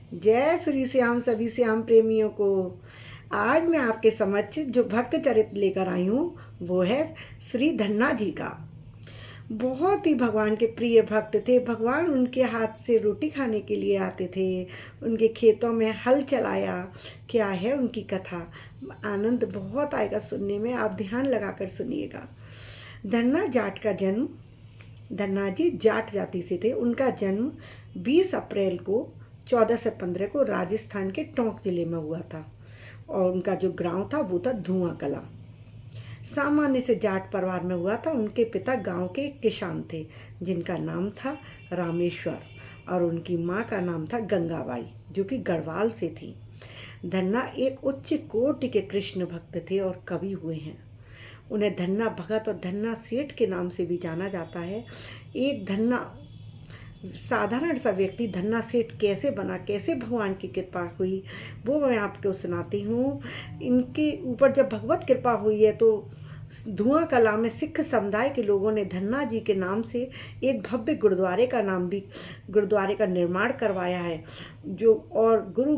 जय श्री श्याम सभी श्याम प्रेमियों को। आज मैं आपके समक्ष जो भक्त चरित्र लेकर आई हूँ वो है श्री धन्ना जी का। बहुत ही भगवान के प्रिय भक्त थे। भगवान उनके हाथ से रोटी खाने के लिए आते थे, उनके खेतों में हल चलाया। क्या है उनकी कथा, आनंद बहुत आएगा सुनने में, आप ध्यान लगाकर सुनिएगा। धन्ना जाट का जन्म, धन्ना जी जाट जाति से थे। उनका जन्म 20 अप्रैल को 1415 को राजस्थान के टोंक जिले में हुआ था और उनका जो गांव था वो था धुआं कला। सामान्य से जाट परिवार में हुआ था। उनके पिता गांव के एक किसान थे जिनका नाम था रामेश्वर और उनकी माँ का नाम था गंगाबाई जो कि गढ़वाल से थी। धन्ना एक उच्च कोटि के कृष्ण भक्त थे और कवि हुए हैं। उन्हें धन्ना भगत और धन्ना सेठ के नाम से भी जाना जाता है। एक धन्ना साधारण सा व्यक्ति धन्ना सेठ कैसे बना, कैसे भगवान की कृपा हुई, वो मैं आपको सुनाती हूँ। इनके ऊपर जब भगवत कृपा हुई है तो धुआं कला में सिख समुदाय के लोगों ने धन्ना जी के नाम से एक भव्य गुरुद्वारे का निर्माण करवाया है। जो और गुरु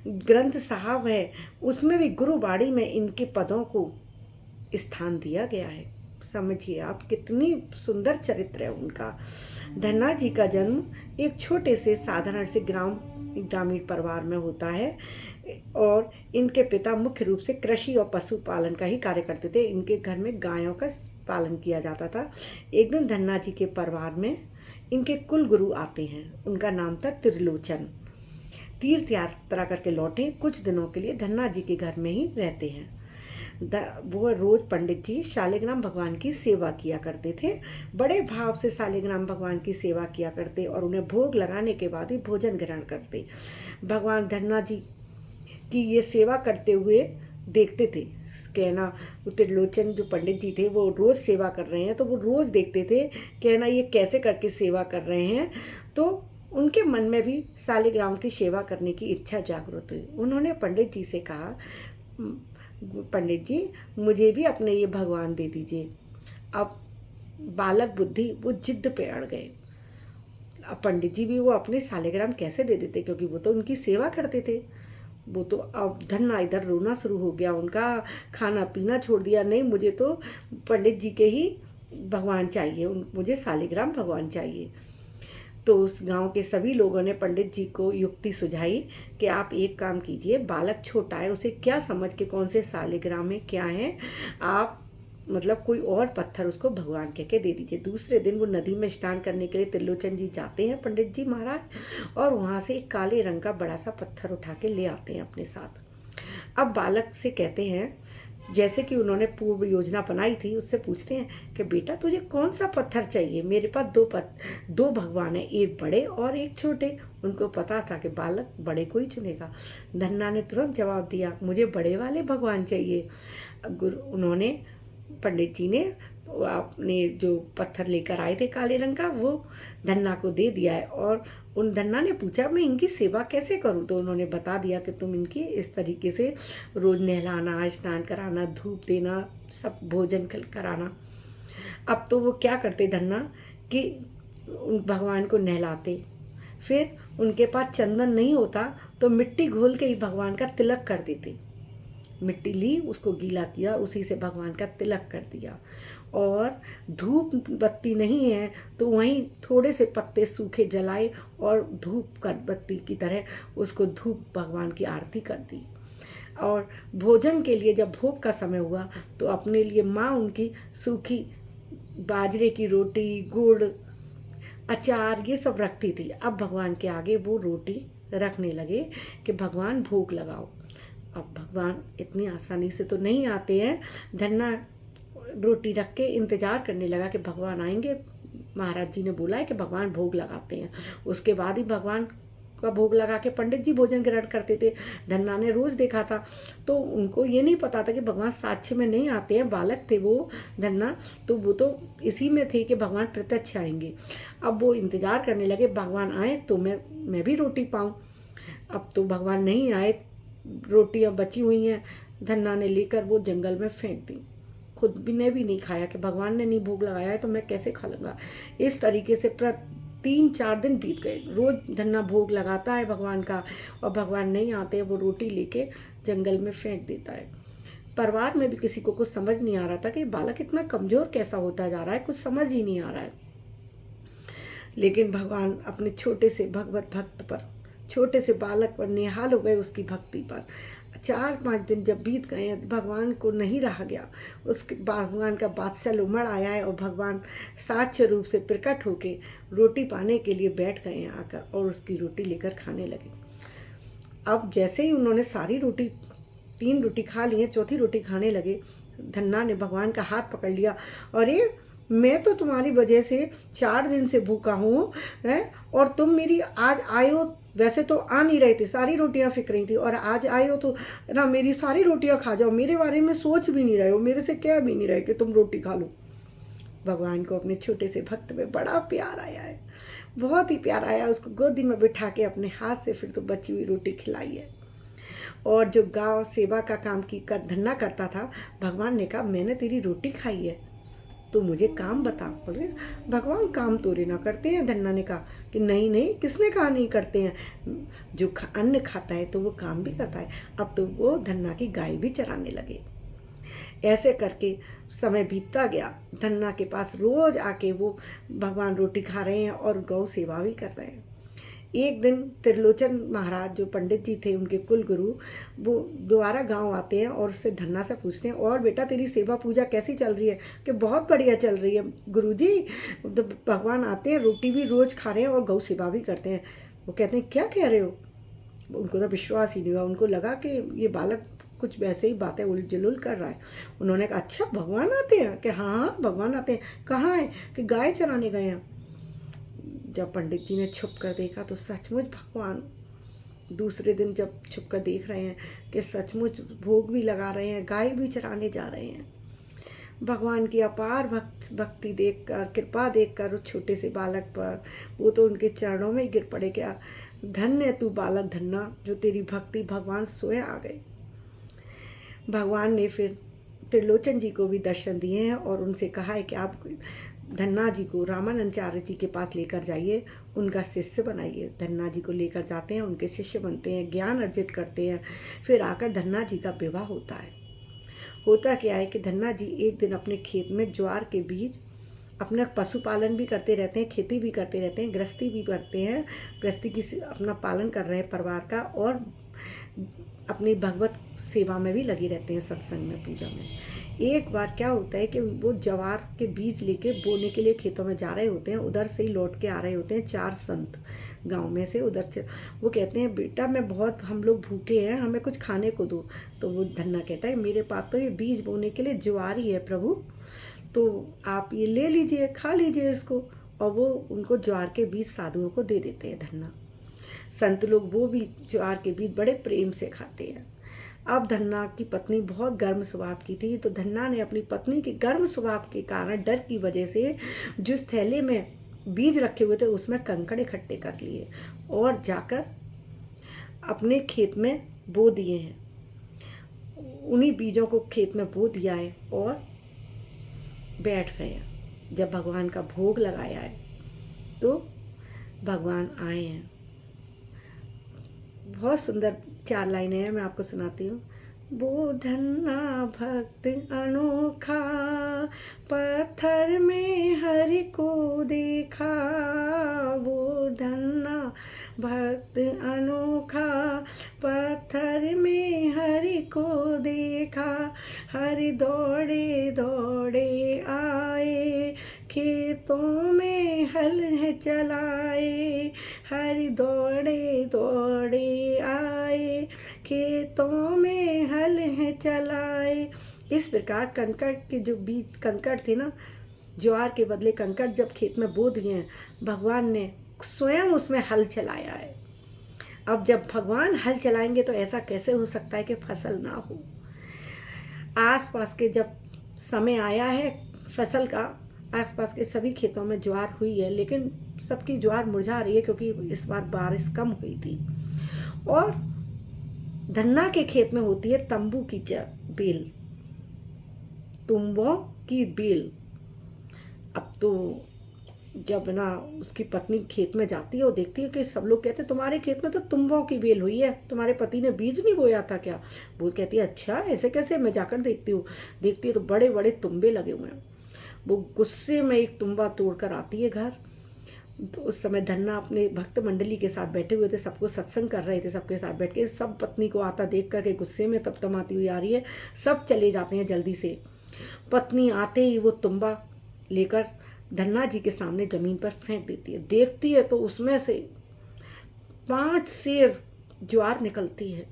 ग्रंथ साहब है उसमें भी गुरुबाड़ी में इनके पदों को स्थान दिया गया है। समझिए आप कितनी सुंदर चरित्र है उनका। धन्ना जी का जन्म एक छोटे से साधारण से ग्रामीण परिवार में होता है और इनके पिता मुख्य रूप से कृषि और पशुपालन का ही कार्य करते थे। इनके घर में गायों का पालन किया जाता था। एक दिन धन्ना जी के परिवार में इनके कुल गुरु आते हैं। उनका नाम था त्रिलोचन। तीर्थ यात्रा करके लौटे, कुछ दिनों के लिए धन्ना जी के घर में ही रहते हैं। वो रोज पंडित जी शालिग्राम भगवान की सेवा किया करते थे। बड़े भाव से शालिग्राम भगवान की सेवा किया करते और उन्हें भोग लगाने के बाद ही भोजन ग्रहण करते। भगवान धन्ना जी की ये सेवा करते हुए देखते थे। कहना त्रिलोचन जो पंडित जी थे वो रोज सेवा कर रहे हैं तो वो रोज देखते थे, कहना ये कैसे करके सेवा कर रहे हैं। तो उनके मन में भी शालिग्राम की सेवा करने की इच्छा जागृत हुई। उन्होंने पंडित जी से कहा, पंडित जी मुझे भी अपने ये भगवान दे दीजिए। अब बालक बुद्धि वो जिद पे अड़ गए। अब पंडित जी भी वो अपने शालिग्राम कैसे दे देते, क्योंकि वो तो उनकी सेवा करते थे। वो तो अब धन्ना इधर रोना शुरू हो गया, उनका खाना पीना छोड़ दिया। नहीं, मुझे तो पंडित जी के ही भगवान चाहिए, मुझे शालिग्राम भगवान चाहिए। तो उस गांव के सभी लोगों ने पंडित जी को युक्ति सुझाई कि आप एक काम कीजिए, बालक छोटा है, उसे क्या समझ के कौन से शालिग्राम में क्या है, आप मतलब कोई और पत्थर उसको भगवान कह के दे दीजिए। दूसरे दिन वो नदी में स्नान करने के लिए त्रिलोचन जी जाते हैं पंडित जी महाराज, और वहाँ से एक काले रंग का बड़ा सा पत्थर उठा के ले आते हैं अपने साथ। अब बालक से कहते हैं, जैसे कि उन्होंने पूर्व योजना बनाई थी, उससे पूछते हैं कि बेटा तुझे कौन सा पत्थर चाहिए, मेरे पास दो भगवान हैं, एक बड़े और एक छोटे। उनको पता था कि बालक बड़े को ही चुनेगा। धन्ना ने तुरंत जवाब दिया, मुझे बड़े वाले भगवान चाहिए। उन्होंने पंडित जी ने तो आपने जो पत्थर लेकर आए थे काले रंग का वो धन्ना को दे दिया है। और उन धन्ना ने पूछा मैं इनकी सेवा कैसे करूं, तो उन्होंने बता दिया कि तुम इनकी इस तरीके से रोज नहलाना, स्नान कराना, धूप देना, सब भोजन कराना। अब तो वो क्या करते धन्ना कि उन भगवान को नहलाते, फिर उनके पास चंदन नहीं होता तो मिट्टी घोल के ही भगवान का तिलक कर देते। मिट्टी ली, उसको गीला किया, उसी से भगवान का तिलक कर दिया। और धूप बत्ती नहीं है तो वहीं थोड़े से पत्ते सूखे जलाए और धूप कर बत्ती की तरह उसको धूप भगवान की आरती कर दी। और भोजन के लिए जब भोग का समय हुआ तो अपने लिए माँ उनकी सूखी बाजरे की रोटी, गुड़, अचार ये सब रखती थी। अब भगवान के आगे वो रोटी रखने लगे कि भगवान भोग लगाओ। अब भगवान इतनी आसानी से तो नहीं आते हैं। धन्ना रोटी रख के इंतज़ार करने लगा कि भगवान आएंगे। महाराज जी ने बोला है कि भगवान भोग लगाते हैं, उसके बाद ही भगवान का भोग लगा के पंडित जी भोजन ग्रहण करते थे। धन्ना ने रोज़ देखा था तो उनको ये नहीं पता था कि भगवान साक्ष्य में नहीं आते हैं। बालक थे वो धन्ना, तो वो तो इसी में थे कि भगवान प्रत्यक्ष आएंगे। अब वो इंतज़ार करने लगे भगवान आए तो मैं भी रोटी पाऊँ। अब तो भगवान नहीं आए, रोटियां बची हुई हैं, धन्ना ने लेकर वो जंगल में फेंक दी। खुद भी ने भी नहीं खाया कि भगवान ने नहीं भोग लगाया है तो मैं कैसे खा लूँगा। इस तरीके से 3-4 दिन बीत गए। रोज़ धन्ना भोग लगाता है भगवान का, और भगवान नहीं आते हैं। वो रोटी लेके जंगल में फेंक देता है। परिवार में भी किसी को कुछ समझ नहीं आ रहा था कि बालक इतना कमज़ोर कैसा होता जा रहा है, कुछ समझ ही नहीं आ रहा है। लेकिन भगवान अपने छोटे से भगवत भक्त पर, छोटे से बालक पर निहाल हो गए, उसकी भक्ति पर। 4-5 दिन जब बीत गए हैं, भगवान को नहीं रहा गया। उसके भगवान का बादशाह उमड़ आया है, और भगवान साक्ष्य रूप से प्रकट होके रोटी पाने के लिए बैठ गए हैं आकर, और उसकी रोटी लेकर खाने लगे। अब जैसे ही उन्होंने सारी रोटी, 3 रोटी खा ली है, चौथी रोटी खाने लगे, धन्ना ने भगवान का हाथ पकड़ लिया। अरे, मैं तो तुम्हारी वजह से 4 दिन से भूखा हूँ, और तुम मेरी आज आए हो, वैसे तो आ नहीं रहे थे, सारी रोटियां फिक रही थी, और आज आए हो तो ना मेरी सारी रोटियां खा जाओ, मेरे बारे में सोच भी नहीं रहे हो, मेरे से कह भी नहीं रहे कि तुम रोटी खा लो। भगवान को अपने छोटे से भक्त में बड़ा प्यार आया है, बहुत ही प्यार आया। उसको गोदी में बिठा के अपने हाथ से फिर तो बची हुई रोटी खिलाई है। और जो गांव सेवा का काम की कर धन्ना करता था, भगवान ने कहा, मैंने तेरी रोटी खाई है, तो मुझे काम बता। बोले, भगवान काम तोरे ना करते हैं। धन्ना ने कहा कि नहीं नहीं, किसने कहा नहीं करते हैं, जो अन्न खाता है तो वो काम भी करता है। अब तो वो धन्ना की गाय भी चराने लगे। ऐसे करके समय बीतता गया। धन्ना के पास रोज आके वो भगवान रोटी खा रहे हैं और गौ सेवा भी कर रहे हैं। एक दिन त्रिलोचन महाराज, जो पंडित जी थे, उनके कुल गुरु, वो दोबारा गांव आते हैं और उससे धन्ना से पूछते हैं, और बेटा तेरी सेवा पूजा कैसी चल रही है? कि बहुत बढ़िया चल रही है गुरुजी, तो भगवान आते हैं, रोटी भी रोज़ खा रहे हैं और गौ सेवा भी करते हैं। वो कहते हैं, क्या कह रहे हो? उनको तो विश्वास ही नहीं हुआ। उनको लगा कि ये बालक कुछ वैसे ही बातें उल जुलूल कर रहा है। उन्होंने कहा, अच्छा भगवान आते हैं? कि हाँ भगवान आते हैं। कहाँ है? कि गाय चराने गए हैं। जब पंडित जी ने छुप कर देखा तो सचमुच भगवान दूसरे दिन जब छुप कर देख रहे हैं कि सचमुच भोग भी लगा रहे हैं, गाय भी चराने जा रहे हैं। भगवान की अपार भक्ति देखकर, कृपा देखकर उस छोटे से बालक पर, वो तो उनके चरणों में ही गिर पड़े। क्या धन्य तू बालक धन्ना, जो तेरी भक्ति भगवान स्वयं आ गए। भगवान ने फिर त्रिलोचन जी को भी दर्शन दिए हैं और उनसे कहा है कि आप धन्ना जी को रामानंदाचार्य जी के पास लेकर जाइए, उनका शिष्य बनाइए। धन्ना जी को लेकर जाते हैं, उनके शिष्य बनते हैं, ज्ञान अर्जित करते हैं। फिर आकर धन्ना जी का विवाह होता है। होता क्या है कि धन्ना जी एक दिन अपने खेत में ज्वार के बीज, अपना पशुपालन भी करते रहते हैं, खेती भी करते रहते हैं, गृहस्थी भी करते हैं, गृहस्थी की अपना पालन कर रहे हैं परिवार का, और अपनी भगवत सेवा में भी लगे रहते हैं, सत्संग में, पूजा में। एक बार क्या होता है कि वो ज्वार के बीज लेके बोने के लिए खेतों में जा रहे होते हैं। उधर से ही लौट के आ रहे होते हैं 4 संत गांव में से। उधर से वो कहते हैं, बेटा मैं बहुत, हम लोग भूखे हैं, हमें कुछ खाने को दो। तो वो धन्ना कहता है, मेरे पास तो ये बीज बोने के लिए ज्वार ही है प्रभु, तो आप ये ले लीजिए, खा लीजिए इसको। और वो उनको ज्वार के बीज साधुओं को दे देते हैं धन्ना। संत लोग वो भी ज्वार के बीज बड़े प्रेम से खाते हैं। अब धन्ना की पत्नी बहुत गर्म स्वभाव की थी, तो धन्ना ने अपनी पत्नी के गर्म स्वभाव के कारण, डर की वजह से, जिस थैले में बीज रखे हुए थे उसमें कंकड़ इकट्ठे कर लिए और जाकर अपने खेत में बो दिए हैं। उन्हीं बीजों को खेत में बो दिया है और बैठ गए। जब भगवान का भोग लगाया है तो भगवान आए हैं। बहुत सुंदर 4 लाइनें हैं, मैं आपको सुनाती हूँ। वो धन्ना भक्त अनोखा, पत्थर में हरि को देखा। वो धन्ना भक्त अनोखा, पत्थर में हरि को देखा। हरि दौड़े दौड़े आए, खेतों में हल है चलाए। हरि दौड़े दौड़े आए, खेतों में हल है चलाए। इस प्रकार कंकड़ के जो बीज, कंकड़ थे ना, ज्वार के बदले कंकड़ जब खेत में बो दिए हैं, भगवान ने स्वयं उसमें हल चलाया है। अब जब भगवान हल चलाएंगे तो ऐसा कैसे हो सकता है कि फसल ना हो। आसपास के जब समय आया है फसल का, आसपास के सभी खेतों में ज्वार हुई है, लेकिन सबकी ज्वार मुरझा रही है क्योंकि इस बार बारिश कम हुई थी। और धन्ना के खेत में होती है तंबू की बेल, तुम्बों की बेल। अब तो जब ना उसकी पत्नी खेत में जाती है और देखती है कि सब लोग कहते हैं तुम्हारे खेत में तो तुम्बाओं की बेल हुई है, तुम्हारे पति ने बीज नहीं बोया था क्या? वो कहती है अच्छा ऐसे कैसे, मैं जाकर देखती हूँ। देखती है तो बड़े बड़े तुम्बे लगे हुए हैं। वो गुस्से में एक तुम्बा तोड़कर आती है घर। तो उस समय धन्ना अपने भक्त मंडली के साथ बैठे हुए थे, सबको सत्संग कर रहे थे, सबके साथ बैठ के। सब पत्नी को आता देख करके गुस्से में तमतमाती हुई आ रही है। सब चले जाते हैं जल्दी से। पत्नी आते ही वो तुम्बा लेकर धन्ना जी के सामने जमीन पर फेंक देती है। देखती है तो उसमें से 5 सेर ज्वार निकलती है।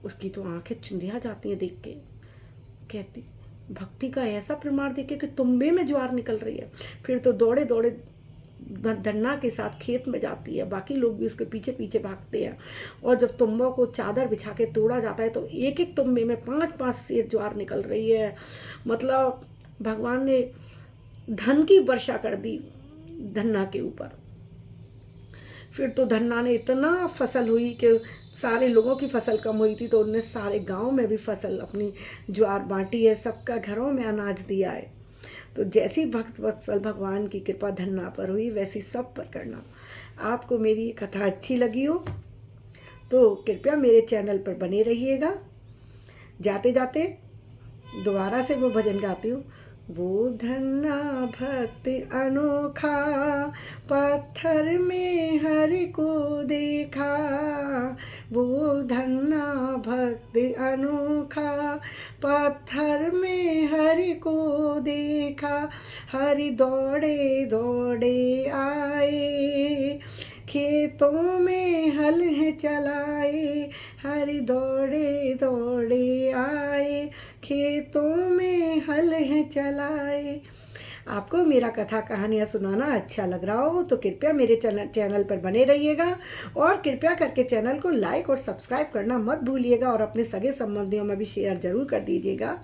उसकी तो आंखें चुंधिया जाती हैं देख के। कहती भक्ति का ऐसा प्रमाण देखे कि तुम्बे में ज्वार निकल रही है। फिर तो दौड़े दौड़े धन्ना के साथ खेत में जाती है। बाकी लोग भी उसके पीछे पीछे भागते हैं। और जब तुम्बों को चादर बिछा के तोड़ा जाता है तो एक एक तुम्बे में 5-5 सेर ज्वार निकल रही है। मतलब भगवान ने धन की वर्षा कर दी धन्ना के ऊपर। फिर तो धन्ना ने इतना फसल हुई कि सारे लोगों की फसल कम हुई थी तो उनने सारे गांव में भी फसल अपनी ज्वार बांटी है, सबका घरों में अनाज दिया है। तो जैसी भक्त वत्सल भगवान की कृपा धन्ना पर हुई वैसी सब पर करना। आपको मेरी कथा अच्छी लगी हो तो कृपया मेरे चैनल पर बने रहिएगा। जाते जाते दोबारा से वो भजन गाती हूँ। वो धन्ना भक्त अनोखा, पत्थर में हरि को देखा। वो धन्ना भक्त अनोखा, पत्थर में हरि को देखा। हरि दौड़े दौड़े आए, खेतों में हल है चलाए। हरि दौड़े दौड़े आए, खेतों में हल है चलाए। आपको मेरा कथा कहानियाँ सुनाना अच्छा लग रहा हो तो कृपया मेरे चैनल पर बने रहिएगा। और कृपया करके चैनल को लाइक और सब्सक्राइब करना मत भूलिएगा और अपने सगे संबंधियों में भी शेयर ज़रूर कर दीजिएगा।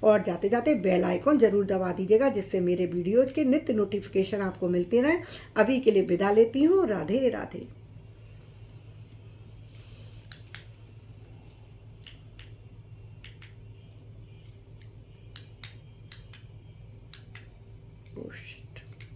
और जाते जाते बेल आइकॉन ज़रूर दबा दीजिएगा जिससे मेरे वीडियोज़ के नित्य नोटिफिकेशन आपको मिलते रहें। अभी के लिए विदा लेती हूँ। राधे राधे। Oh,